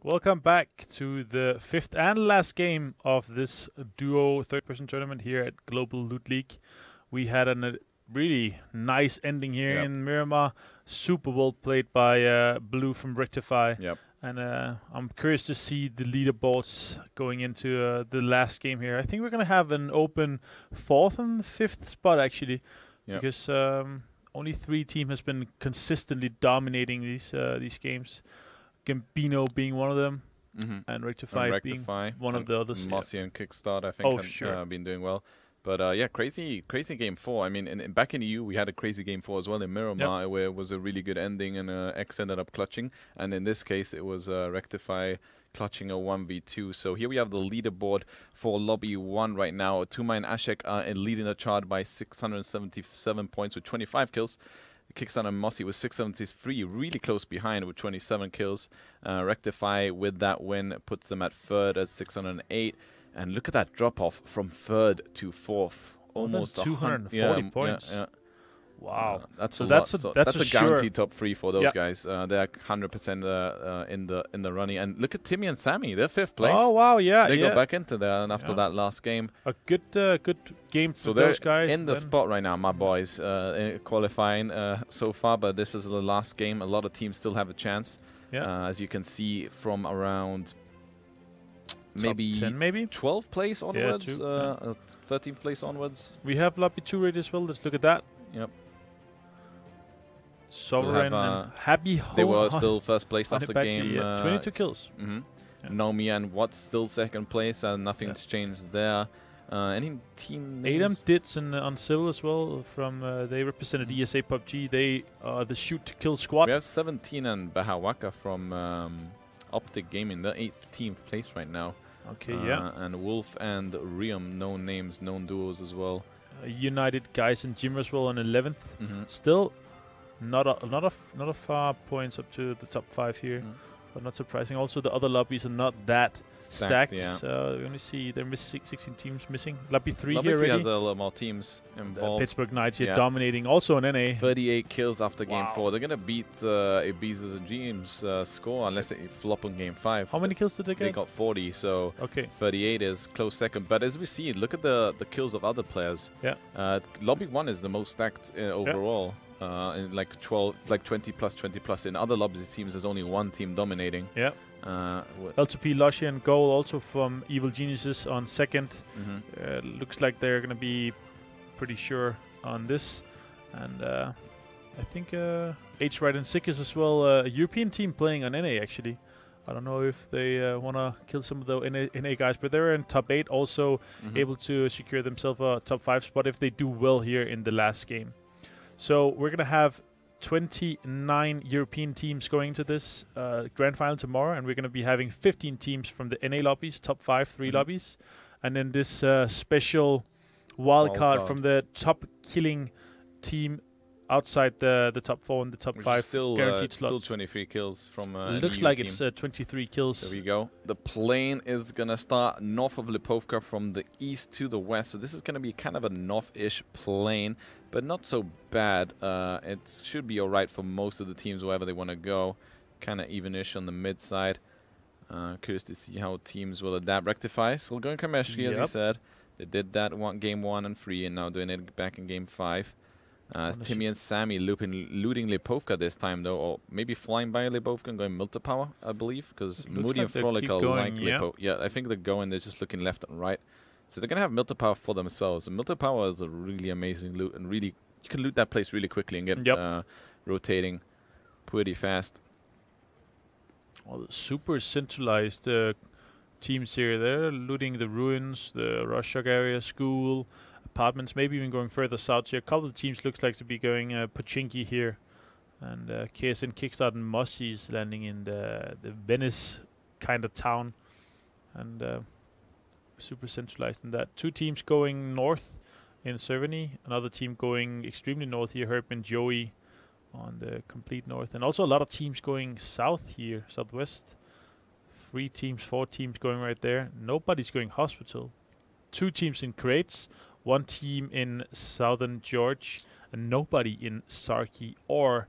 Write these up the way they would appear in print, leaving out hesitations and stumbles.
Welcome back to the fifth and last game of this duo third-person tournament here at Global Loot League. We had a really nice ending here in Miramar. Super well played by Blue from Rectify. And I'm curious to see the leaderboards going into the last game here. I think we're going to have an open fourth and fifth spot, actually, because only 3 teams has been consistently dominating these games. Gambino being one of them, and Rectify being one of the others. Mossy and Kickstart, I think, have been doing well. But yeah, crazy game 4. I mean, back in the EU, we had a crazy game 4 as well in Miramar, where it was a really good ending, and X ended up clutching. And in this case, it was Rectify clutching a 1v2. So here we have the leaderboard for Lobby 1 right now. Tuma and Ashek are leading the chart by 677 points with 25 kills. Kickstart and Mossy with 673, really close behind with 27 kills. Rectify with that win puts them at third at 608. And look at that drop-off from third to fourth. Almost 240 points. Wow. That's that's a guaranteed top 3 for those guys. They're 100% in the running. And look at Timmy and Sammy. They're 5th place. Oh, wow, They got back into there and after that last game. A good game for those guys. In the spot right now, my boys, qualifying so far. But this is the last game. A lot of teams still have a chance. As you can see from around maybe 10, 12th place onwards, 13th place onwards. We have Lobby 2 ready as well. Let's look at that. Sovereign and Happy. They were still first place after game. 22 kills. Nomi and Watts still second place, and nothing's changed there. Any team names? Adam Ditz on Civil as well. From they represented ESA PUBG. They are the shoot to kill squad. We have 17 and Bahawaka from Optic Gaming. They're 18th place right now. Okay, and Wolf and Riam, known names, known duos as well. United guys and Jim as well on 11th. Still not a far points up to the top 5 here, but not surprising. Also, the other lobbies are not that stacked. So we only see there are 16 teams missing. Lobby 3 Lobby here 3 already. has a lot more teams involved. Pittsburgh Knights here dominating, also on NA. 38 kills after game 4. They're gonna beat Ibiza's and Dreams score unless they flop on game 5. How many kills did they get? They got 40, so 38 is close second. But as we see, look at the kills of other players. Lobby 1 is the most stacked overall. In like 20 plus. In other lobbies, it seems there's only one team dominating. L2P, Lushy and Goal also from Evil Geniuses on second. Looks like they're going to be pretty sure on this. And I think H-Ride and Sick is as well a European team playing on NA, actually. I don't know if they want to kill some of the NA guys, but they're in top 8, also able to secure themselves a top 5 spot if they do well here in the last game. So we're going to have 29 European teams going to this grand final tomorrow, and we're going to be having 15 teams from the NA lobbies, top 5, 3 lobbies, and then this special wildcard from the top killing team outside the top 4 and the top 5 still, guaranteed slots. Still 23 kills from looks like it's 23 kills. There we go. The plane is going to start north of Lipovka from the east to the west. So this is going to be kind of a north-ish plane, but not so bad. It should be all right for most of the teams wherever they want to go. Kind of even-ish on the mid side. Curious to see how teams will adapt. Rectify still going Kameshki, as you said. They did that game 1 and 3, and now doing it back in game 5. Timmy and Sammy looting Lipovka this time, though, or maybe flying by Lipovka and going Milta Power, I believe, because Moody and Frolic are like Lipo. Yeah, I think they're going. They're just looking left and right. So they're going to have Milta Power for themselves. And Milta Power is a really amazing loot, and really, you can loot that place really quickly and get rotating pretty fast. Well, super centralized teams here. They're looting the ruins, the Rorschach area, school, apartments, maybe even going further south here. A couple of the teams looks like to be going Pochinki here. And KSN, Kickstart, and Mossy's landing in the Venice kind of town. And super centralized in that. 2 teams going north in Cerveny. Another team going extremely north here, Herb and Joey on the complete north. And also a lot of teams going south here, southwest. 3 teams, 4 teams going right there. Nobody's going hospital. 2 teams in crates. 1 team in southern George. And nobody in Sarki or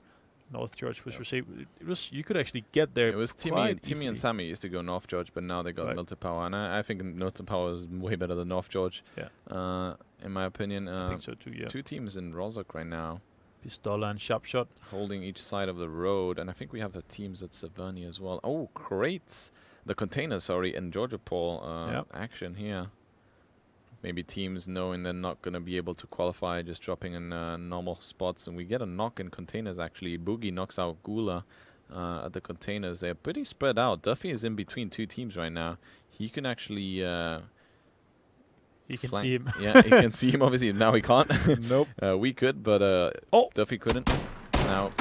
North George was received. It was you could actually get there. It was Timmy and Sammy used to go North George, but now they got Milton Power, and I think Milton Power is way better than North George. Yeah. In my opinion. I think so too. Yeah. 2 teams in Rozhok right now. Pistola and Sharpshot holding each side of the road, and I think we have the teams at Severny as well. Oh, crates! The containers, sorry, in Georgia Paul action here. Maybe teams knowing they're not going to be able to qualify, just dropping in normal spots, and we get a knock in containers. Actually, Boogie knocks out Gula at the containers. They're pretty spread out. Duffy is in between 2 teams right now. He can actually. You can see him. Yeah, you can see him. Obviously, now we can't. Nope. We could, but Duffy couldn't. Now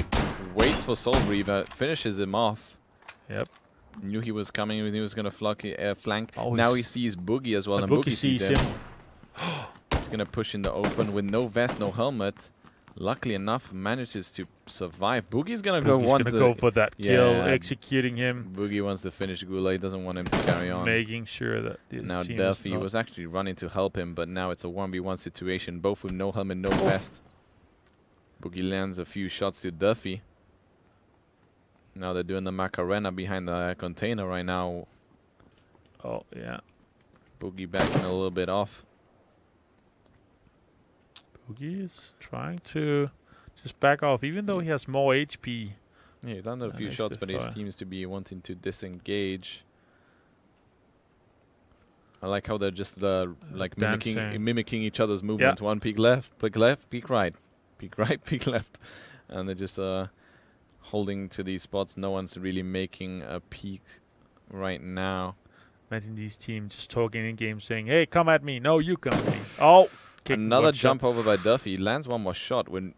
waits for Soul Reaver, finishes him off. Yep. Knew he was coming. He was gonna flank. Oh, now he sees Boogie as well, and Boogie sees him. He's gonna push in the open with no vest, no helmet. Luckily enough, manages to survive. Boogie's gonna go for that kill, executing him. Boogie wants to finish Gula. He doesn't want him to carry on. Making sure that this now team Duffy was actually running to help him, but now it's a 1v1 situation. Both with no helmet, no vest. Boogie lands a few shots to Duffy. Now they're doing the Macarena behind the container right now. Oh, yeah. Boogie backing a little bit off. Boogie is trying to just back off, even though he has more HP. Yeah, he landed a few shots, but he seems to be wanting to disengage. I like how they're just like mimicking each other's movements. One peek left, peek right, peek right, peek left, and they're just holding to these spots. No one's really making a peek right now. Imagine these teams just talking in game, saying, "Hey, come at me! No, you come at me!" Oh. Another jump over by Duffy. He lands one more shot. When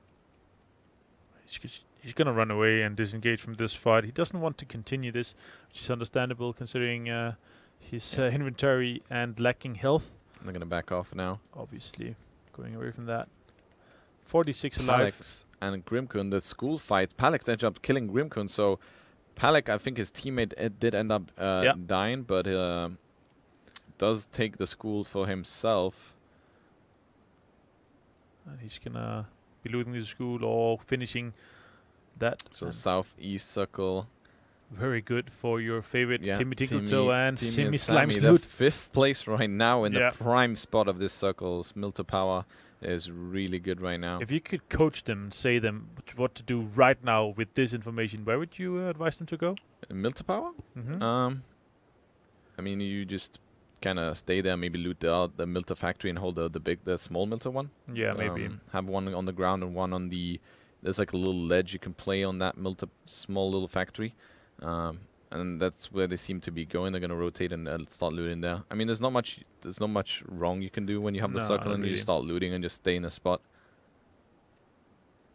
he's going to run away and disengage from this fight. He doesn't want to continue this, which is understandable considering his inventory and lacking health. They're going to back off now. Obviously, going away from that. 46 alive. Palex and Grimkun, the school fights. Palex ended up killing Grimkun, so Palex, I think his teammate did end up dying, but does take the school for himself. And he's gonna be losing the school or finishing that. So southeast circle. Very good for your favorite Timmy Tinkletoe and Timmy Slimesnoot. The 5th place right now in the prime spot of this circle. Milter Power is really good right now. If you could coach them and say them what to do right now with this information, where would you advise them to go? Milter Power? I mean, you just kind of stay there, maybe loot the Milter factory and hold the small Milter one. Yeah, maybe. Have one on the ground and one on there's like a little ledge you can play on that Milter small little factory. And that's where they seem to be going. They're going to rotate and start looting there. I mean, there's not much wrong you can do when you have the circle and you start looting and just stay in a spot.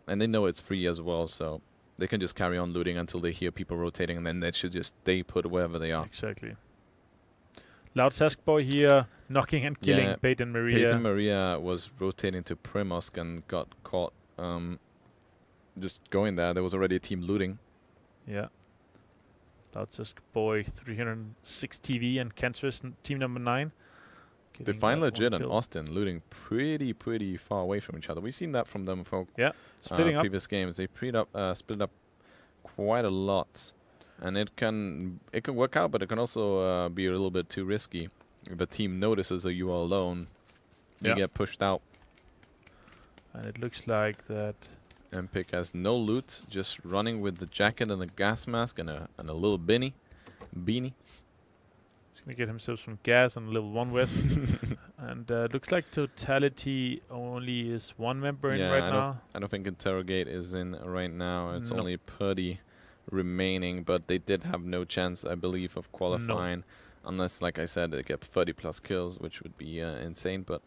And they know it's free as well, so they can just carry on looting until they hear people rotating, and then they should just stay put wherever they are. Exactly. Loud Saskboy here, knocking and killing Peyton Maria. Peyton Maria was rotating to Primosk and got caught just going there. There was already a team looting. Yeah. Loud Saskboy, 306 TV and Cancerous, team number 9. They find Legit and Austin looting pretty far away from each other. We've seen that from them for splitting up. Previous games. They split up quite a lot. And it can work out, but it can also be a little bit too risky. If a team notices that you are alone, you get pushed out. And it looks like that Empic has no loot, just running with the jacket and the gas mask and a little beanie. He's gonna get himself some gas and a level 1 vest. And looks like Totality only is 1 member in right now. I don't think Interrogate is in right now. It's only Purdy remaining, but they did have no chance, I believe, of qualifying unless, like I said, they get 30 plus kills, which would be insane. But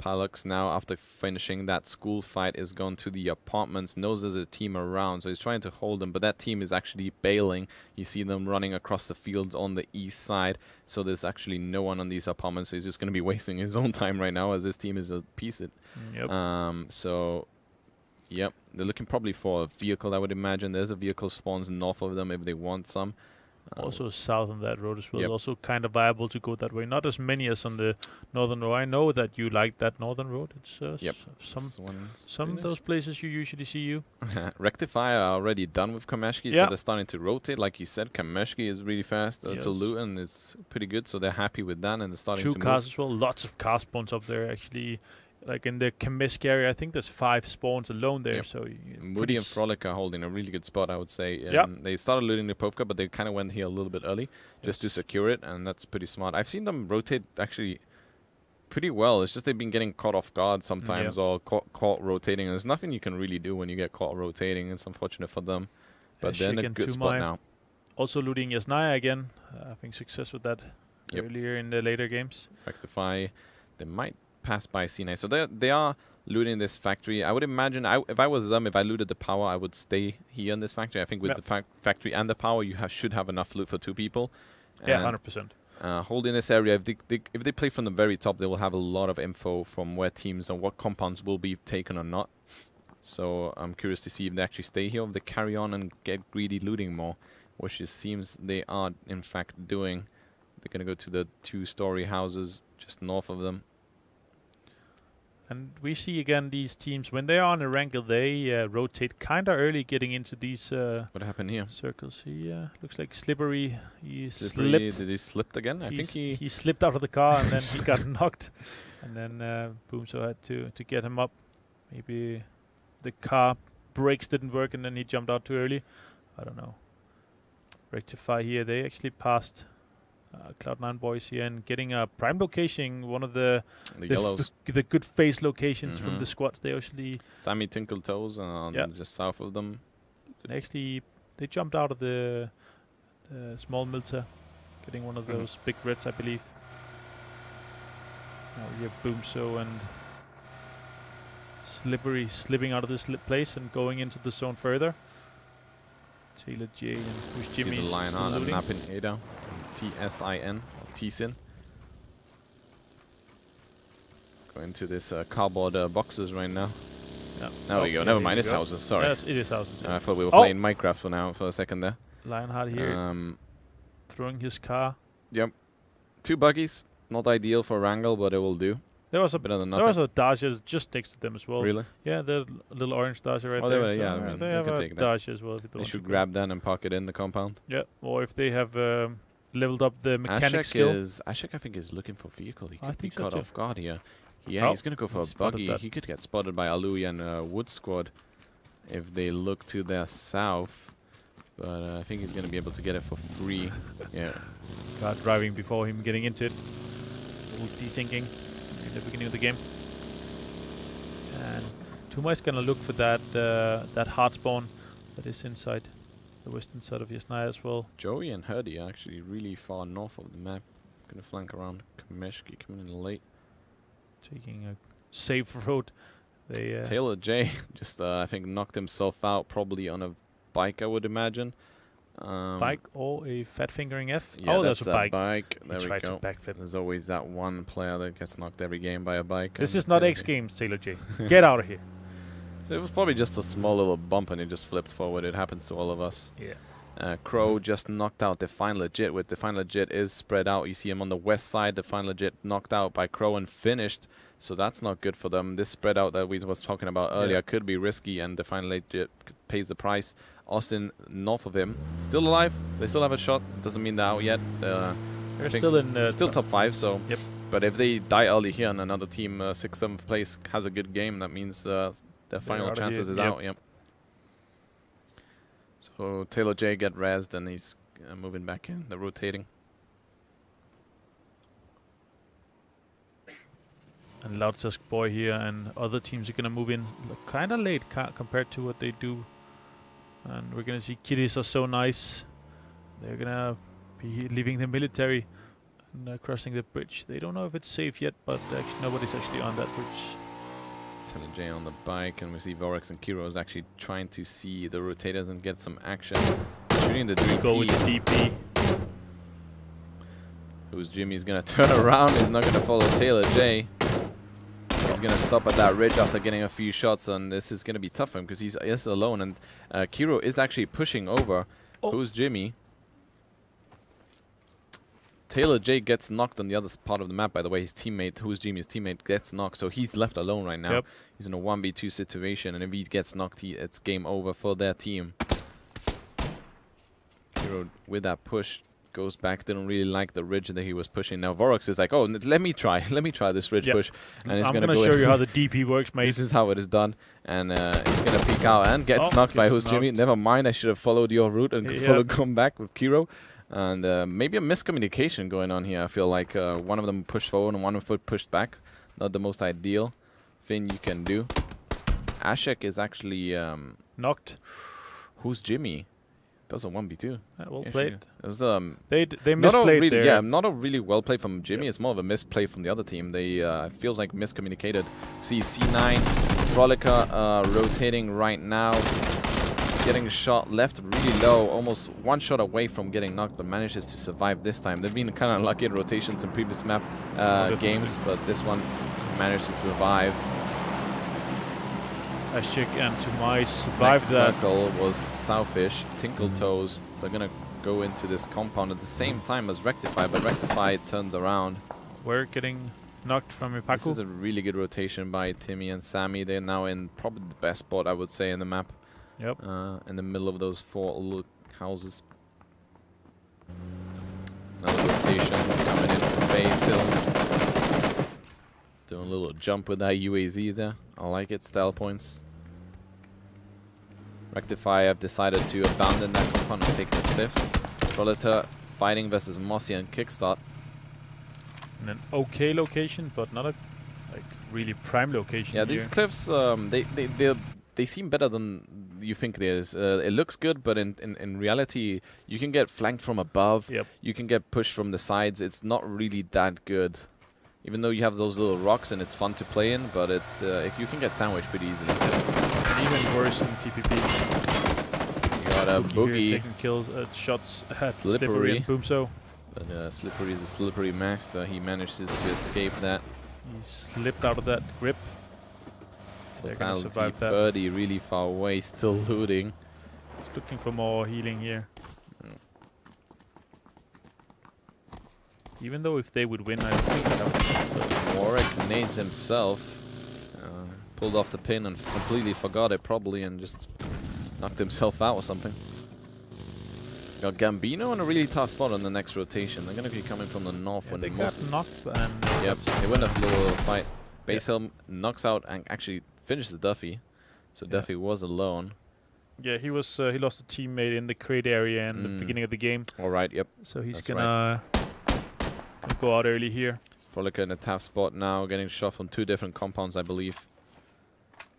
Palux now, after finishing that school fight, is going to the apartments, knows there's a team around, so he's trying to hold them, but that team is actually bailing. You see them running across the fields on the east side, so there's actually no one on these apartments, so he's just going to be wasting his own time right now as this team is a piece. They're looking probably for a vehicle, I would imagine. There's a vehicle spawns north of them if they want some. Also south on that road as well. Yep. Also kind of viable to go that way. Not as many as on the northern road. I know that you like that northern road. It's Yep. some of those places you usually see you. Rectifier are already done with Kameshki, so they're starting to rotate. Like you said, Kameshki is really fast. So Luton is pretty good, so they're happy with that, and they're starting to move. 2 cars as well. Lots of car spawns up there, actually. Like in the Kameshki area, I think there's 5 spawns alone there. Yep. So Moody and Frolic are holding a really good spot, I would say. They started looting the Povka, but they kind of went here a little bit early just to secure it, and that's pretty smart. I've seen them rotate actually pretty well. It's just they've been getting caught off guard sometimes or caught rotating. There's nothing you can really do when you get caught rotating. It's unfortunate for them, but they're in a good spot now. Also looting Yasnaya again. Having success with that earlier in the later games. Rectify. They might pass by C9. So they are looting this factory. I would imagine if I was them, if I looted the power, I would stay here in this factory. I think with the factory and the power, you should have enough loot for 2 people. Yeah, 100%. Holding this area, if they play from the very top, they will have a lot of info from where teams and what compounds will be taken or not. So I'm curious to see if they actually stay here, or if they carry on and get greedy looting more, which it seems they are in fact doing. They're going to go to the 2-story houses just north of them. And we see again these teams, when they are on a wrangle, they rotate kind of early getting into these what happened here? Circles. He looks like Slippery. He slipped. Did he slip again? I think he slipped out of the car and then he got knocked. And then Boomso had to get him up. Maybe the car brakes didn't work and then he jumped out too early. I don't know. Rectify here. They actually passed Cloud9 boys here and getting a prime location, one of the yellows, the good face locations from the squads. They actually Sammy Tinkle Toes just south of them. Actually, they jumped out of the small Milta, getting one of those big reds, I believe. Now we have Boomso and Slippery slipping out of this place and going into the zone further. Taylor J and who's Jimmy? The Lionheart and Napin Ada from TSIN, or TSIN. Go into this cardboard boxes right now. Yeah. There we go. Never mind. It's houses. Sorry. Yes, it is houses. I thought we were playing Minecraft for a second there. Lionheart here, throwing his car. Yep. 2 buggies. Not ideal for Wrangle, but it will do. There was a Dacia just next to them as well. Really? Yeah, the little orange Dacia right there. So they have a Dacia as well. If they should grab that and park it in the compound. Yeah, or if they have leveled up the mechanic skill. Ashek, I think, is looking for vehicle. He could be so caught off guard here. Yeah, he's going to go for a buggy. He could get spotted by Alui and Wood Squad if they look to their south. But I think he's going to be able to get it for free. Yeah. Car driving before him getting into it. Desyncing in the beginning of the game. And Tuma is going to look for that hard spawn that is inside the western side of Yasnaya as well. Joey and Hurdy are actually really far north of the map. Going to flank around Kameshki, coming in late. Taking a safe road. They Taylor J just I think knocked himself out, probably on a bike, I would imagine. Bike or a fat fingering F? Yeah, that's a bike. There we go. Backflip. There's always that one player that gets knocked every game by a bike. This is not X Games, Taylor J. Get out of here. It was probably just a small little bump and it just flipped forward. It happens to all of us. Yeah. Crow just knocked out Define Legit. With Define Legit is spread out. You see him on the west side. Define Legit knocked out by Crow and finished. So that's not good for them. This spread out that we was talking about earlier could be risky, and Define Legit pays the price. Austin north of him, still alive. They still have a shot. Doesn't mean they're out yet. They're still in still top 5. So, yep. But if they die early here and another team 6th, 7th place has a good game, that means their final chances is out. Yep. So Taylor J get rezzed and he's moving back in. They're rotating. And Loudtusk Boy here and other teams are gonna move in kind of late compared to what they do. And we're going to see Kitties are so nice. They're going to be leaving the military and crossing the bridge. They don't know if it's safe yet, but actually nobody's actually on that bridge. Taylor J on the bike, and we see Vorex and Kiro is actually trying to see the rotators and get some action. Shooting the DP. Go with the DP. Who's Jimmy's going to turn around. He's not going to follow Taylor J. He's going to stop at that ridge after getting a few shots, and this is going to be tough for him because he's alone. And Kiro is actually pushing over. Who's Jimmy? Taylor J gets knocked on the other part of the map, by the way. His teammate, who's Jimmy's teammate, gets knocked. So he's left alone right now. Yep. He's in a 1v2 situation. And if he gets knocked, it's game over for their team. Hero with that push goes back. Didn't really like the ridge that he was pushing. Now Vorox is like, oh, let me try this ridge push. And I'm going to show you how the DP works, mate. This is how it is done. And it's going to peek out and gets knocked by who's Jimmy. Never mind, I should have followed your route and come back with Kiro. And maybe a miscommunication going on here. I feel like one of them pushed forward and one of them pushed back. Not the most ideal thing you can do. Ashek is actually knocked. Who's Jimmy? That's a 1v2. Well played. It was, they misplayed there. Yeah, not a really well play from Jimmy. It's more of a misplay from the other team. They feels like miscommunicated. See C9, Frolica rotating right now. Getting shot left really low, almost one shot away from getting knocked, but manages to survive this time. They've been kind of lucky in rotations in previous map games, but this one managed to survive. Ashik and Tumai survived that. Circle was Southish. Tinkle Toes. They're gonna go into this compound at the same time as Rectify, but Rectify turns around. We're getting knocked from Ipaku. This is a really good rotation by Timmy and Sammy. They're now in probably the best spot, I would say, in the map. Yep. In the middle of those 4 little houses. Another rotations coming in from base hill. Doing a little jump with that UAZ there. I like it. Style points. Rectify have decided to abandon that compound and take the cliffs. Proleta fighting versus Mossy and Kickstart. In an okay location, but not a really prime location. Yeah, these cliffs they seem better than you think there is. It looks good, but in reality, you can get flanked from above. Yep. You can get pushed from the sides. It's not really that good. Even though you have those little rocks and it's fun to play in, but it's you can get sandwiched pretty easily. And even worse in TPP. You got a Boogie taking kills, shots at Slippery and Boomso. But Slippery is a slippery master. He manages to escape that. He slipped out of that grip. Totality Birdie really far away, still looting. He's looking for more healing here. Even though if they would win, I don't think that would. Warwick nades himself. Pulled off the pin and completely forgot it probably and just knocked himself out or something. Got Gambino in a really tough spot on the next rotation. They're going to be coming from the north. When they got knocked and... Yep, they win a little fight. Base Hill knocks out and actually finished the Duffy. So Duffy was alone. Yeah, he was. He lost a teammate in the crate area in the beginning of the game. All right, yep. So he's gonna go out early here. Frolica in a tough spot now, getting shot from 2 different compounds, I believe.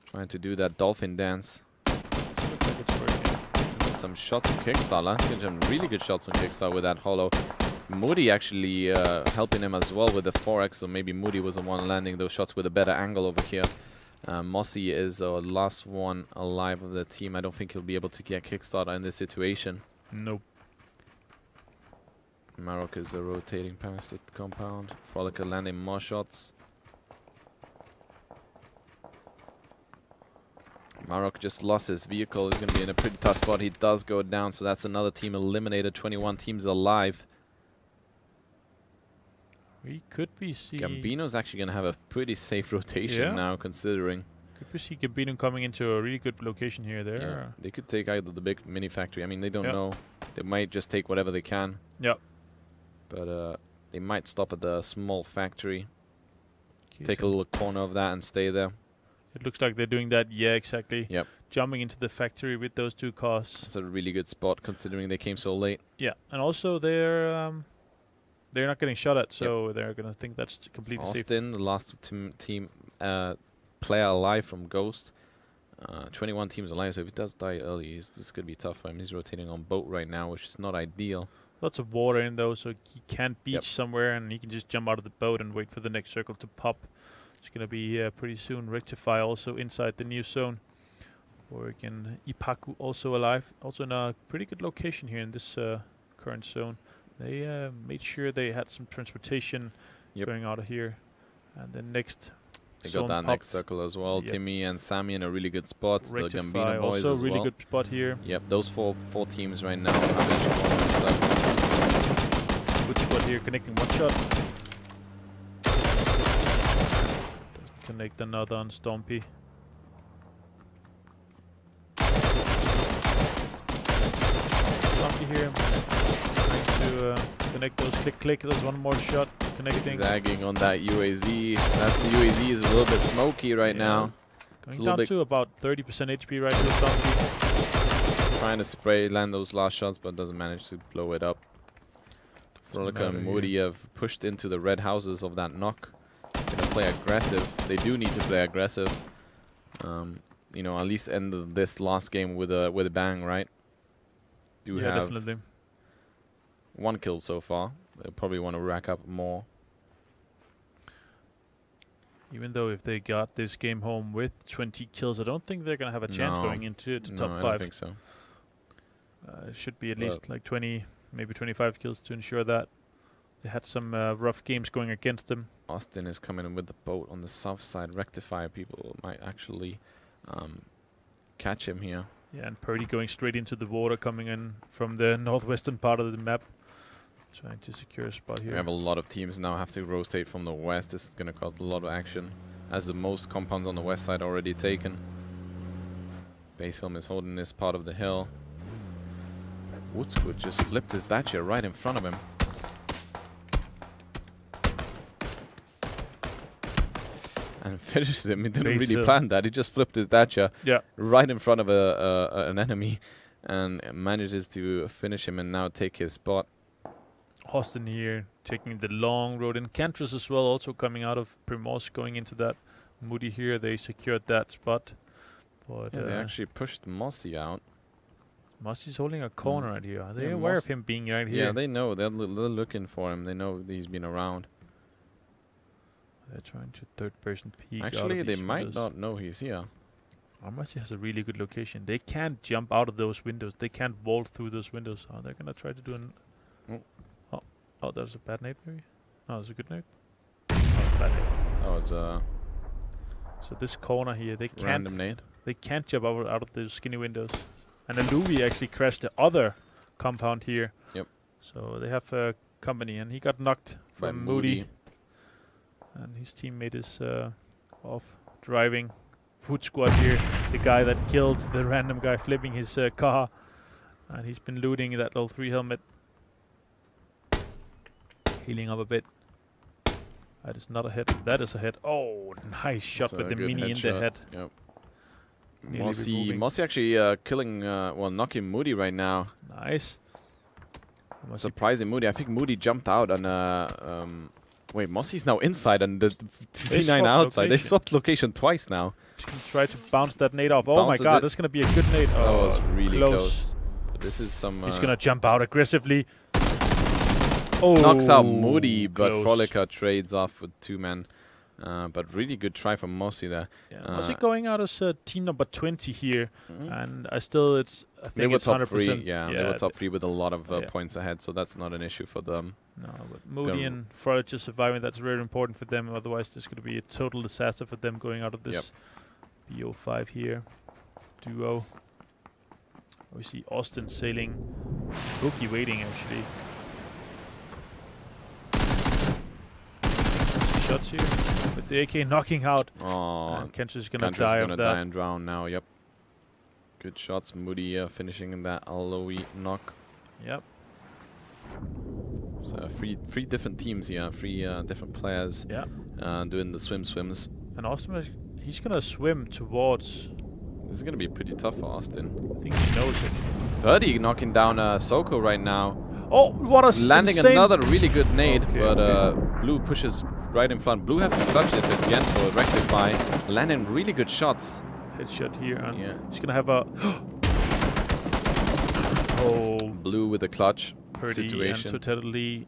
Trying to do that dolphin dance. Looks like it's working. Some shots on Kickstar. Last year, some really good shots on Kickstar with that hollow. Moody actually helping him as well with the 4x, so maybe Moody was the one landing those shots with a better angle over here. Mossy is the last one alive of the team. I don't think he'll be able to get Kickstarter in this situation. Nope. Marok is rotating past the compound. Frolica landing more shots. Marok just lost his vehicle. He's going to be in a pretty tough spot. He does go down, so that's another team eliminated. 21 teams alive. We could be seeing... Gambino's actually going to have a pretty safe rotation now, considering. Could we see Gambino coming into a really good location here there? Yeah. They could take either the big mini factory. I mean, they don't know. They might just take whatever they can. Yep. But they might stop at the small factory. Take a little corner of that and stay there. It looks like they're doing that. Yeah, exactly. Yep. Jumping into the factory with those 2 cars. That's a really good spot considering they came so late. Yeah, and also they're not getting shot at, so they're gonna think that's completely safe. Austin, the last team player alive from Ghost. 21 teams alive, so if he does die early, this could be tough for him. He's rotating on boat right now, which is not ideal. Lots of water in though, so he can't beach somewhere, and he can just jump out of the boat and wait for the next circle to pop. It's gonna be pretty soon. Rectify also inside the new zone. Oregon Ipaku also alive, also in a pretty good location here in this current zone. They made sure they had some transportation going out of here, and then next. They got that next circle as well. Timmy and Sammy in a really good spot. Rectify the Gambino boys also as really well. good spot here. Yep, those four teams right now have each one on the circle. Good squad here, connecting one shot. Doesn't connect another on Stompy. Stompy here, trying to connect those click. There's one more shot connecting. Zagging on that UAZ. That's the UAZ is a little bit smoky right now. Going down to about 30% HP right here, Stompy. Trying to land those last shots, but doesn't manage to blow it up. Frolica and Moody have pushed into the red houses of that knock. Gonna play aggressive. They do need to play aggressive. You know, at least end this last game with a bang, right? Do have definitely. 1 kill so far. They probably want to rack up more. Even though if they got this game home with 20 kills, I don't think they're gonna have a chance going into top 5. I don't think so. It should be at least like 20, maybe 25 kills to ensure that. They had some rough games going against them. Austin is coming in with the boat on the south side. Rectifier people might actually catch him here. Yeah, and Purdy going straight into the water, coming in from the northwestern part of the map. Trying to secure a spot here. We have a lot of teams now have to rotate from the west. This is going to cause a lot of action, as the most compounds on the west side already taken. Basehelm is holding this part of the hill. Woodswood just flipped his Dacia right in front of him. And finishes him. He didn't really plan that. He just flipped his Dacia right in front of an enemy and manages to finish him and now take his spot. Austin here taking the long road, and Cantris as well, also coming out of Primorsk, going into that. Moody here, they secured that spot. But yeah, they actually pushed Mossy out. Mossy's holding a corner right here. Are they aware of him being right here? Yeah, they know. They're looking for him. They know he's been around. They're trying to third-person peek. Actually, they might not know he's here. Mossy has a really good location. They can't jump out of those windows. They can't vault through those windows. Oh, they're gonna try to do an. Oh, that was a bad nade, maybe? No, it was a good nade. Oh, it was a bad nade. Oh, it's a... So this corner here, they can't... Random nade. They can't jump out of those skinny windows. And a Louis actually crashed the other compound here. Yep. So they have company, and he got knocked from Moody. And his teammate is off driving. Foot squad here, the guy that killed the random guy flipping his car. And he's been looting that level 3 helmet. Healing up a bit. That is not a hit. That is a hit. Oh, nice shot with the mini in the head. Yep. Mossy actually killing, knocking Moody right now. Nice. Surprising Moody. I think Moody jumped out on... wait, Mossy's now inside and the C9 outside. Location. They swapped location twice now. Try to bounce that nade off. Oh my god, this is going to be a good nade. Oh, that was really close. But this is some... He's going to jump out aggressively. Oh, knocks out Moody, but Frolica trades off with 2 men. But really good try from Mossy there. Yeah, Mossy going out as team number 20 here, and I think they were it's top 100%. 3. Yeah, they were top 3 with a lot of points ahead, so that's not an issue for them. No, but Moody and Frolic just surviving, that's very important for them. Otherwise, there's going to be a total disaster for them going out of this BO5 here. Duo. We see Austin sailing. Bookie waiting, actually. Shots here with the AK knocking out. Oh, and Kentra's gonna die of that. Die and drown now. Yep. Good shots. Moody finishing in that Aloe knock. Yep. So three different teams here. 3 different players. Yeah. Doing the swims. And Austin, he's gonna swim towards. This is gonna be pretty tough for Austin. I think he knows it. Birdie knocking down Soko right now. Oh, what a landing another really good nade, but Blue pushes right in front. Blue have to clutch this at the end for rectify. Landing really good shots. Headshot here, and he's gonna have a Blue with a clutch situation. Totally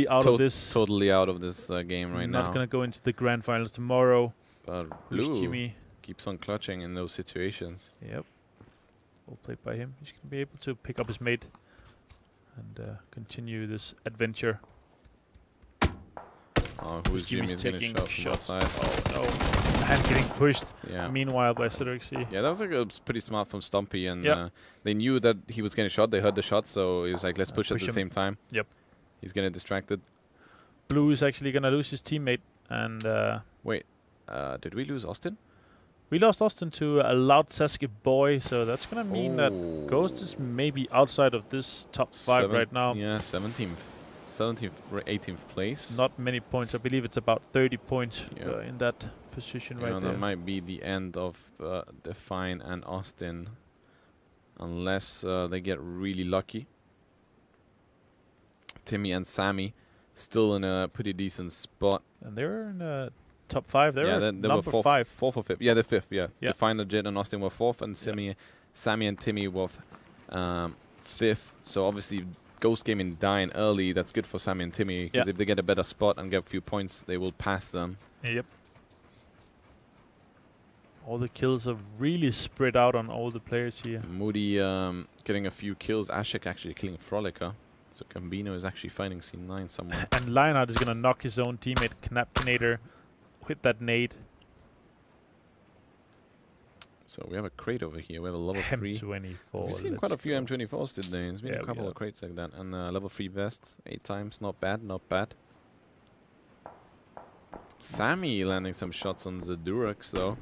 out of this. Totally out of this game right now. Not gonna go into the grand finals tomorrow. But Blue keeps on clutching in those situations. Yep. Well played by him. He's going to be able to pick up his mate and continue this adventure. Oh, who's Jimmy's taking getting shot from outside? Oh no. And getting pushed. Yeah. Meanwhile by Cedric. Yeah, that was like pretty smart from Stumpy, and Yep. they knew that he was getting shot. They heard the shot, so he was like, let's push at the him. same time. Yep. He's getting distracted. Blue is actually gonna lose his teammate, and wait, did we lose Austin? we lost Austin to a loud Sasuke boy, so that's gonna mean that Ghost is maybe outside of this top 5 right now. Yeah, 17th, 18th place. Not many points. I believe it's about 30 points Yeah. in that position right there. That might be the end of Define and Austin, unless they get really lucky. Timmy and Sammy still in a pretty decent spot. And they're in the top 5. They were they number were 5. Fourth or 5th. Yeah, they're 5th. Yeah. Yeah. Define, Legit, and Austin were 4th, and Sammy and Timmy were 5th. So obviously, Ghost Gaming dying early. That's good for Sammy and Timmy, because if they get a better spot and get a few points, they will pass them. Yep. All the kills are really spread out on all the players here. Moody getting a few kills. Ashik actually killing Frolica. So Gambino is actually fighting C9 somewhere. And Lionheart is going to knock his own teammate Knapkinator with that nade. So we have a crate over here. We have a level 3. M24. We've seen quite a few M24s today. There's been a couple of crates like that. And level 3 vests. 8 times. Not bad, not bad. Sammy landing some shots on the Durex though.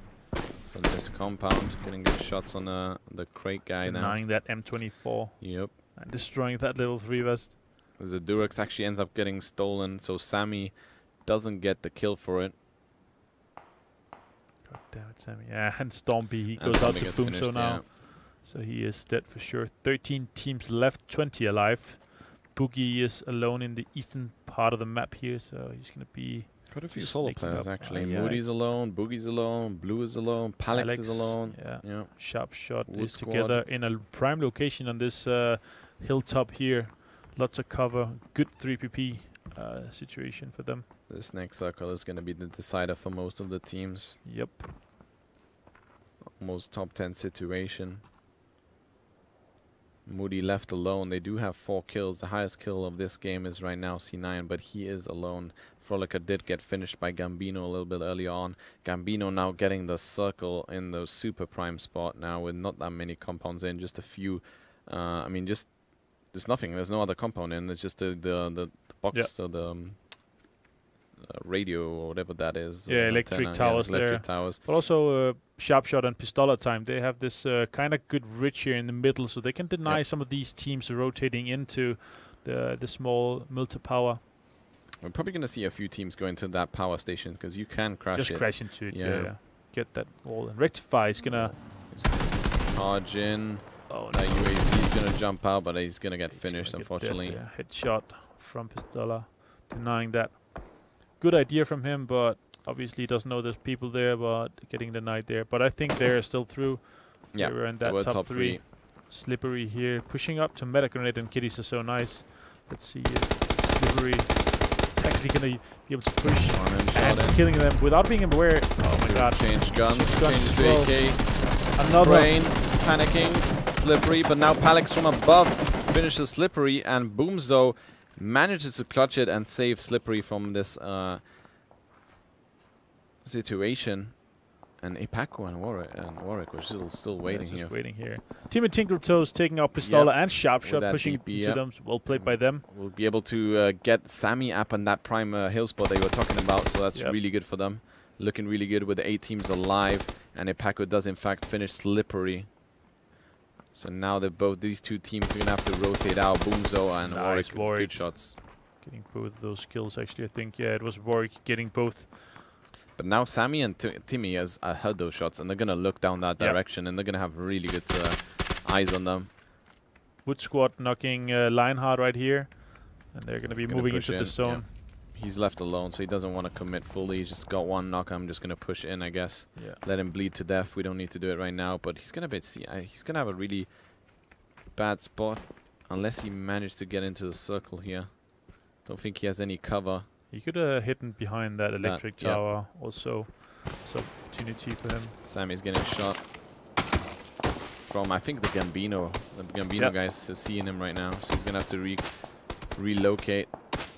From this compound. Getting good shots on the crate guy now. Denying that M24. Yep. And destroying that level 3 vest. The Durex actually ends up getting stolen, so Sammy doesn't get the kill for it. God damn it, Sammy. Yeah, and Stompy, he goes out to Boomso now. Yeah. So he is dead for sure. 13 teams left, 20 alive. Boogie is alone in the eastern part of the map here, so he's going to be... Quite a few solo players actually. Yeah. Moody's alone, Boogie's alone, Blue is alone, Palix is alone. Yeah. Sharp Shot Wood is squad. together in a prime location on this hilltop here. Lots of cover. Good 3PP situation for them. This next circle is going to be the decider for most of the teams. Yep. Almost top 10 situation. Moody left alone. They do have 4 kills. The highest kill of this game is right now C9, but he is alone. Frolica did get finished by Gambino a little bit earlier on. Gambino now getting the circle in the super prime spot now with not that many compounds in, just a few. I mean, just there's nothing. There's no other compound in. It's just the box, the radio or whatever that is. Yeah, electric towers electric towers. But also Sharp Shot and Pistola time. They have this kind of good ridge here in the middle, so they can deny some of these teams rotating into the small multi-power. We're probably going to see a few teams go into that power station because you can crash it. Just crash into it, yeah. Get that wall. And Rectify is going to... charge in. Oh, no. He's going to jump out, but he's going to get finished, unfortunately. Headshot from Pistola, denying that. Good idea from him, but obviously he doesn't know there's people there, but getting denied there. But I think they're still through. Yeah, they were in that top 3. Slippery here. Pushing up to Meta Grenade and Kitties are so nice. Let's see if Slippery is actually going to be able to push and killing them without being aware. Oh my god. Change guns to AK. Another Sprain, panicking, Slippery, but now Palix from above finishes Slippery, and Boomzo manages to clutch it and save Slippery from this situation. And Ipaco and Warwick were still waiting here. Waiting here. Team of Tinkletoes taking out Pistola and Sharp Shot, pushing DP, into them. Well played by them. We'll be able to get Sammy up on that prime hill spot they were talking about, so that's really good for them. Looking really good with the 8 teams alive, and Ipaco does in fact finish Slippery. So now that both these 2 teams are gonna have to rotate out. Boomzo and Warwick. Good shots. Getting both those kills actually, I think. Yeah, it was Warwick getting both. But now Sammy and Timmy has heard those shots, and they're gonna look down that direction, and they're gonna have really good eyes on them. Wood Squad knocking Lionheart right here, and they're gonna be moving into the zone. Yeah. He's left alone, so he doesn't want to commit fully. He's just got 1 knock. I'm just gonna push in, I guess. Yeah. Let him bleed to death. We don't need to do it right now, but he's gonna he's gonna have a really bad spot unless he managed to get into the circle here. Don't think he has any cover. He could have hidden behind that electric tower. Also, it's an opportunity for him. Sammy's getting shot from, I think, the Gambino. The Gambino guys is seeing him right now, so he's gonna have to relocate.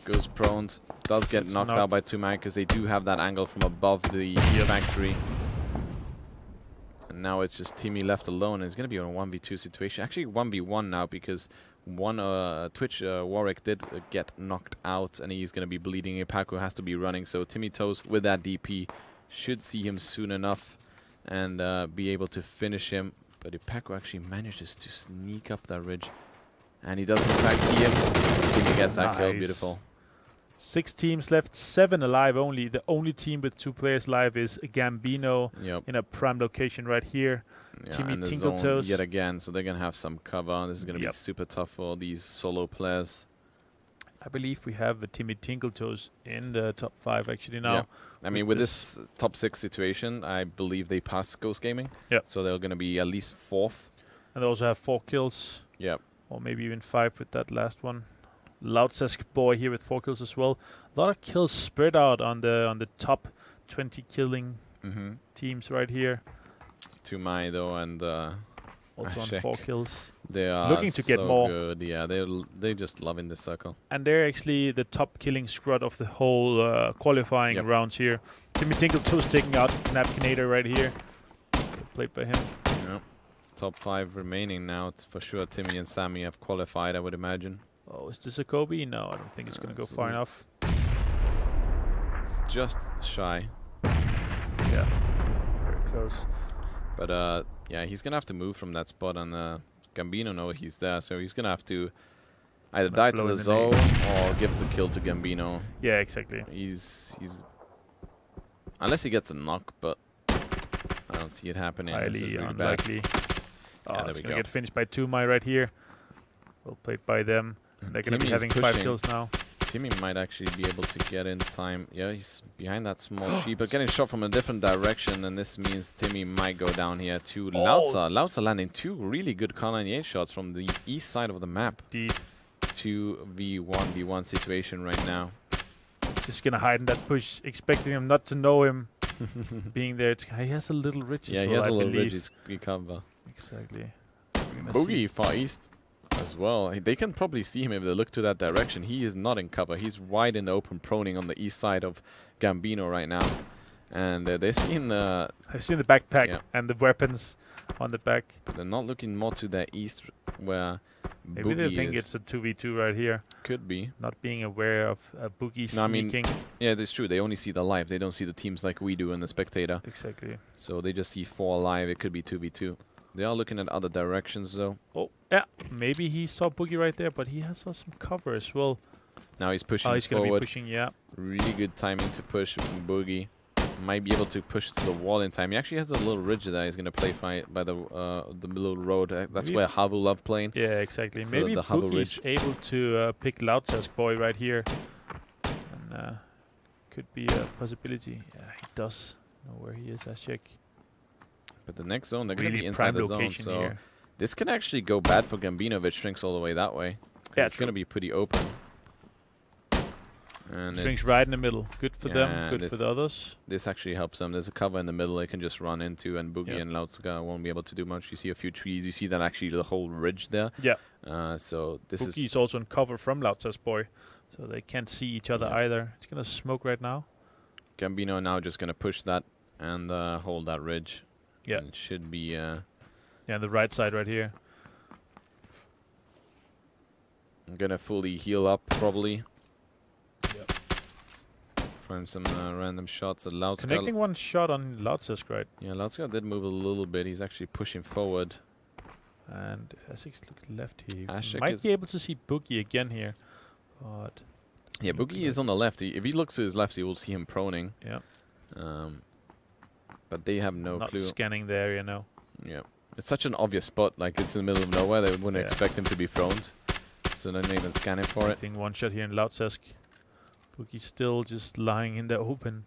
Goes prone. Does get knocked out by 2-man because they do have that angle from above the factory. And now it's just Timmy left alone. It's going to be a 1v2 situation. Actually 1v1 now because one Twitch Warwick did get knocked out and he's going to be bleeding. Ipaku has to be running. So Timmy Toes with that DP should see him soon enough and be able to finish him. But Ipaku actually manages to sneak up that ridge. And he does in fact see him. Timmy gets that kill. Beautiful. 6 teams left, 7 alive only. The only team with 2 players live is Gambino in a prime location right here. Yeah, Timmy and the Tinkle zone Toes yet again, so they're going to have some cover. This is going to be super tough for these solo players. I believe we have Timmy Tinkle Toes in the top 5 actually now. Yeah. I mean, with this top 6 situation, I believe they pass Ghost Gaming. Yeah. So they're going to be at least 4th. And they also have 4 kills. Yeah. Or maybe even 5 with that last one. Loudsesk Boy here with 4 kills as well. A lot of kills spread out on the top 20 killing teams right here. 2-man though, and also on 4 kills. They are looking to get more. Good. Yeah, they're just loving this circle. And they're actually the top killing squad of the whole qualifying rounds here. Timmy Tinkle Toes taking out Napkinator right here. Played by him. Yep. Top 5 remaining now. It's for sure Timmy and Sammy have qualified, I would imagine. Oh, is this a Kobe? No, I don't think it's going to go far enough. It's just shy. Yeah, very close. But yeah, he's going to have to move from that spot, and Gambino knows he's there, so he's going to have to either die to the zone or give the kill to Gambino. Yeah, exactly. He's unless he gets a knock, but I don't see it happening. Highly unlikely. Oh, yeah, it's going to get finished by 2-man right here. Well played by them. They're going to be having 5 kills now. Timmy might actually be able to get in time. Yeah, he's behind that small tree, but getting shot from a different direction, and this means Timmy might go down here to Lautza. Lautza landing 2 really good Kar98 shots from the east side of the map. Deep. 2v1v1 situation right now. Just going to hide in that bush, expecting him not to know him being there. He has a little ridge as well, he has I a little believe. ridge he cover. Exactly. Boogie far east as well. They can probably see him if they look to that direction. He is not in cover. He's wide in the open, proning on the east side of Gambino right now. And they're seeing the... I've seen the backpack and the weapons on the back. But they're not looking more to the east where maybe Boogie they think is. It's a 2v2 right here. Could be. Not being aware of Boogie sneaking. I mean, yeah, that's true. They only see the live. They don't see the teams like we do in the spectator. Exactly. So they just see 4 live. It could be 2v2. They are looking at other directions, though. Oh, yeah. Maybe he saw Boogie right there, but he has some cover as well. Now he's pushing he's forward. Gonna be pushing, yeah. Really good timing to push from Boogie. Might be able to push to the wall in time. He actually has a little ridge there. He's going to play by the little road. That's where Havu love playing. Yeah, exactly. It's maybe the Havu Boogie's able to pick Loudsesk Boy right here. And could be a possibility. Yeah, he does know where he is. Let's check. But the next zone, they're really going to be inside the zone. So here. This can actually go bad for Gambino if it shrinks all the way that way. Yeah, it's going to be pretty open. And shrinks right in the middle. Good for them, good for the others. This actually helps them. There's a cover in the middle they can just run into, and Boogie and Lautska won't be able to do much. You see a few trees. You see that actually the whole ridge there. Yeah. So this Boogie is also on cover from Loudsesk Boy, so they can't see each other either. It's going to smoke right now. Gambino now just going to push that and hold that ridge. Yeah. And it should be... yeah, the right side right here. I'm going to fully heal up, probably. Yep. Throwing some random shots at Lautska. Connecting one shot on Loudsesk, right? Yeah, Lautska did move a little bit. He's actually pushing forward. And Ashik's looking left here. Ashik might be able to see Boogie again here. But yeah, Boogie is on the left. If he looks to his left, he will see him proning. Yeah. But they have no clue. Not scanning there, you know. Yeah. It's such an obvious spot. Like, it's in the middle of nowhere. They wouldn't expect him to be prone. So they're not even scanning for it. I think one shot here in Loudsesk. Boogie's still just lying in the open.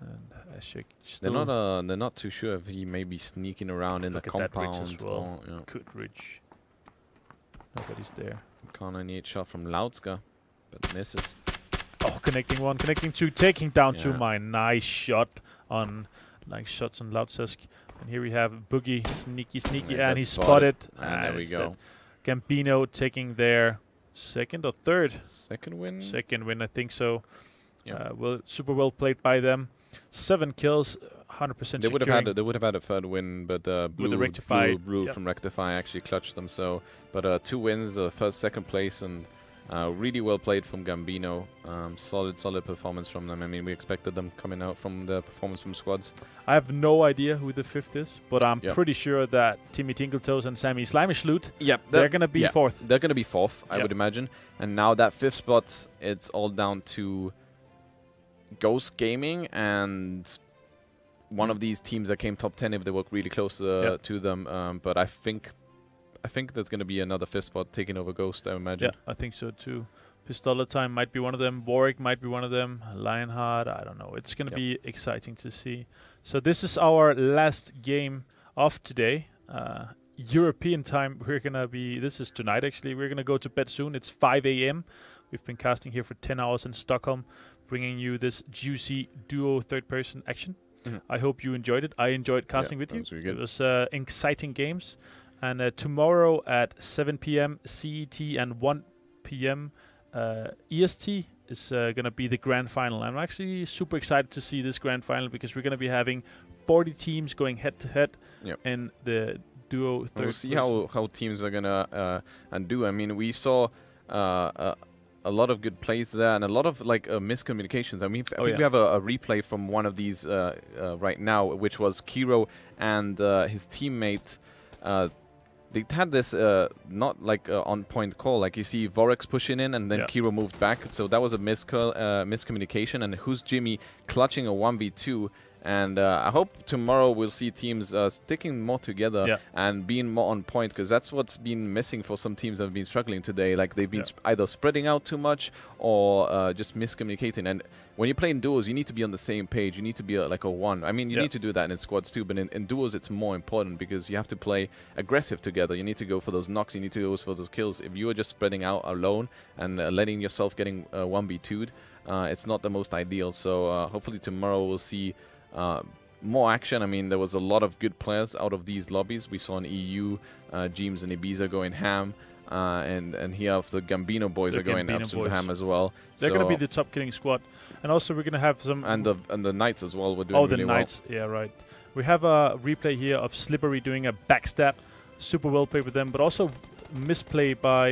And Ashik still... They're not too sure if he may be sneaking around in the compound. That ridge as well. Good ridge. Nobody's there. Kar98 shot from Lautska, but misses. Oh, connecting one, connecting two, taking down 2-man. Nice shot on, like shots on Loudsesk. And here we have Boogie, sneaky, and he's spotted. And there we go. Gambino taking their second or third. Second win. Second win, I think so. Yeah. Well, super well played by them. 7 kills, 100%. They would have had a third win, but with the Rectify, Blue from Rectify actually clutched them. So, but 2 wins, first, second place, and really well played from Gambino. Solid performance from them. I mean, we expected them coming out from the performance from squads. I have no idea who the 5th is, but I'm pretty sure that Timmy Tinkletoes and Sammy Slimishloot, they're going to be 4th. They're going to be 4th, I would imagine. And now that 5th spot, it's all down to Ghost Gaming and one of these teams that came top 10 if they work really close to them. But I think there's going to be another 5th spot taking over Ghost, I imagine. Yeah, I think so too. Pistola Time might be one of them. Warwick might be one of them. Lionheart, I don't know. It's going to be exciting to see. So this is our last game of today. European time, we're going to be... This is tonight, actually. We're going to go to bed soon. It's 5 a.m. We've been casting here for 10 hours in Stockholm, bringing you this juicy duo third-person action. I hope you enjoyed it. I enjoyed casting with you. Really, it was exciting games. And tomorrow at 7 p.m. CET and 1 p.m. EST is going to be the grand final. I'm actually super excited to see this grand final because we're going to be having 40 teams going head-to-head in the duo third. We'll see how teams are going to do. I mean, we saw... a lot of good plays there and a lot of miscommunications. I mean, I think we have a replay from one of these right now, which was Kiro and his teammate. They had this not on-point call. Like you see Vorex pushing in and then Kiro moved back. So that was a miscommunication. And who's Jimmy clutching a 1v2. And I hope tomorrow we'll see teams sticking more together and being more on point, because that's what's been missing for some teams that have been struggling today. Like they've been either spreading out too much or just miscommunicating. And when you play in duos, you need to be on the same page. You need to be like a one. I mean, you need to do that in squads too, but in duos it's more important because you have to play aggressive together. You need to go for those knocks. You need to go for those kills. If you are just spreading out alone and letting yourself getting 1v2'd, it's not the most ideal. So hopefully tomorrow we'll see more action. I mean, there was a lot of good players out of these lobbies. We saw an EU, James and Ibiza going ham, and here the Gambino boys are going absolute ham as well. They're going to be the top killing squad, and also we're going to have some and the Knights as well. We're doing really well. Knights, yeah, right. We have a replay here of Slippery doing a backstab, super well played with them, but also misplay by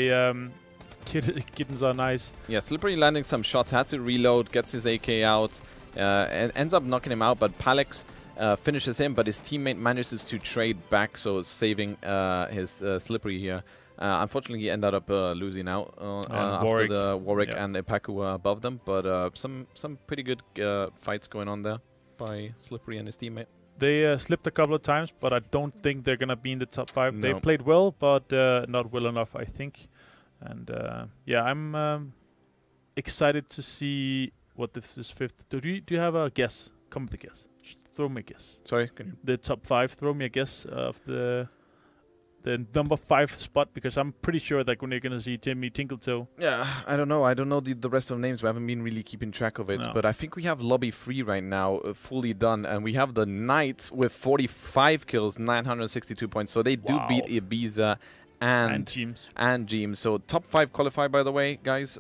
Kittens are nice. Yeah, Slippery landing some shots, had to reload, gets his AK out. And ends up knocking him out, but Palex finishes him, but his teammate manages to trade back, so saving his Slippery here. Unfortunately, he ended up losing out after the Warwick and Ipaku were above them, but some pretty good fights going on there by Slippery and his teammate. They slipped a couple of times, but I don't think they're going to be in the top 5. No. They played well, but not well enough, I think. And yeah, I'm excited to see what this is 5th. Do you have a guess? Come with a guess. Throw me a guess. Sorry, can you? The top 5. Throw me a guess of the number 5 spot, because I'm pretty sure that when you're gonna see Timmy Tinkletoe. Yeah, I don't know. I don't know the rest of the names. We haven't been really keeping track of it. No. But I think we have lobby 3 right now, fully done, and we have the Knights with 45 kills, 962 points. So they do beat Ibiza and James. So top 5 qualify, by the way, guys.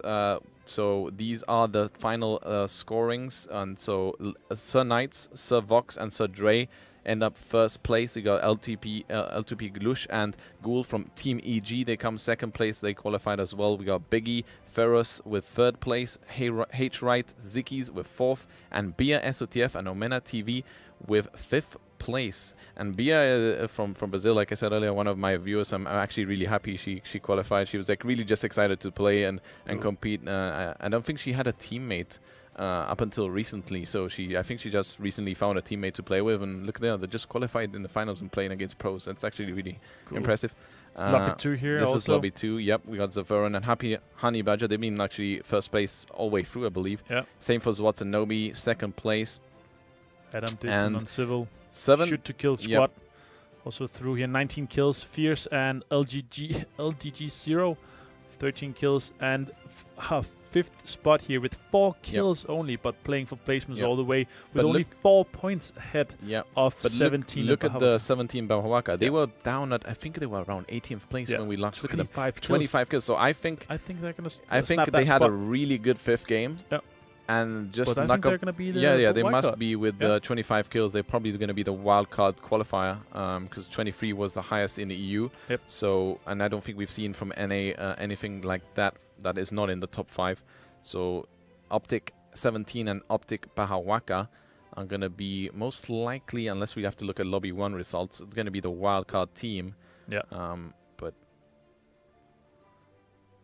So these are the final scorings, and so Sir Knights, Sir Vox, and Sir Dre end up first place. You got L2P Glush and Ghoul from Team EG. They come second place. They qualified as well. We got Biggie, Ferrous with third place, H-Right, Zikis with fourth, and Bia SOTF and Omena TV with fifth place. And Bia from Brazil, like I said earlier, one of my viewers, I'm actually really happy she qualified. She was like really just excited to play and compete. I don't think she had a teammate up until recently, so I think she just recently found a teammate to play with, and look there, they just qualified in the finals and playing against pros. That's actually really impressive. Lobby 2 here. This is Lobby 2. Yep, we got Zafaran and Happy Honey Badger. They've been actually first place all the way through, I believe. Yeah. Same for Zwats and Nobi, second place. Adam Dixon on Civil. 7 shoot to kill squad. Yep. Also through here, 19 kills. Fierce and LGG 0, 13 kills, and 5th spot here with 4 kills only, but playing for placements all the way with But only 4 points ahead of but 17. Look at the 17 Bahawaka. They Yeah. were down at, I think they were around 18th place when we launched. Look at them. 25 kills. 25 kills. So I think they're going to I think they had a really good 5th game. Yeah. And just but I knock think they're up. going to be the They wild must card. be with the 25 kills. They're probably going to be the wild card qualifier because 23 was the highest in the EU. Yep. So, and I don't think we've seen from NA anything like that that is not in the top 5. So, Optic 17 and Optic Bahawaka are going to be most likely, unless we have to look at Lobby 1 results, it's going to be the wild card team. Yeah. But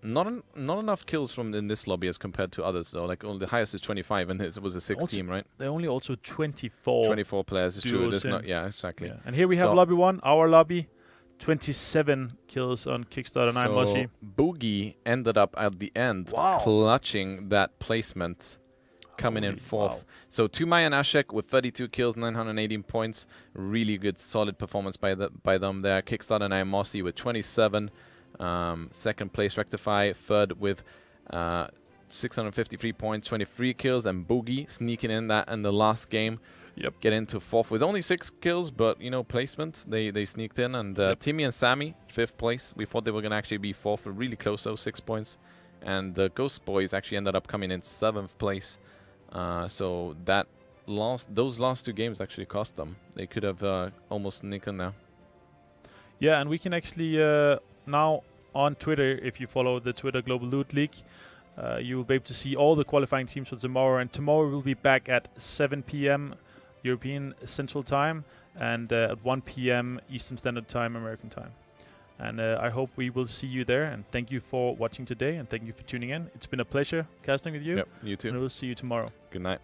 not enough kills from in this lobby as compared to others though. Like the highest is 25, and it was a 6 team, right? They're only also 24. 24 players. It's true. duos There's in. not. Yeah, exactly. Yeah. And here we have So- lobby 1, our lobby, 27 kills on Kickstarter 9 So Moshi. Boogie ended up at the end clutching that placement, coming in 4th. Wow. So Tumai and Ashek with 32 kills, 918 points. Really good, solid performance by them there. Kickstarter 9 Mossy with 27. 2nd place Rectify, 3rd with 653 points, 23 kills, and Boogie sneaking in that in the last game. Yep. Get into 4th with only 6 kills, but you know, placements they sneaked in. And Timmy and Sammy 5th place. We thought they were gonna actually be 4th, really close though, 6 points. And the Ghost Boys actually ended up coming in 7th place. So those last 2 games actually cost them. They could have almost sneaked in there. Yeah, and we can actually now on Twitter, if you follow the Twitter Global Loot League, you will be able to see all the qualifying teams for tomorrow. And tomorrow we'll be back at 7 p.m. European Central Time and at 1 p.m. Eastern Standard Time, American Time. And I hope we will see you there. And thank you for watching today, and thank you for tuning in. It's been a pleasure casting with you. Yep, you And too. we'll see you tomorrow. Good night.